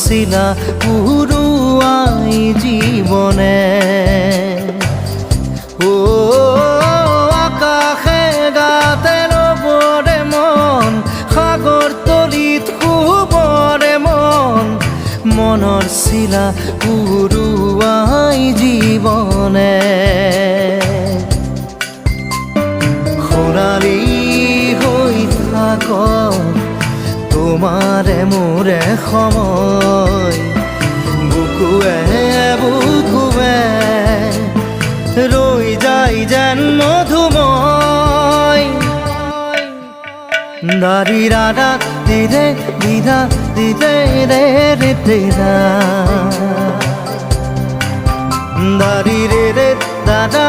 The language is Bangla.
শিলা পুরুয়াই জীবনে ও আকাশে গাতে রবরে মন সাগর তলিত শুবরে মন মনৰ শিলা পুরুয়াই জীবনে সোণালী হৈ থাক তোমাৰে মোৰে সময় বুকুৱে বুকুৱে ৰৈ যায় যেন মধুময় দাৰি ৰাধা দিদে দিদা দিদে ৰে ৰে দিদা দাৰি ৰে ৰে দাদা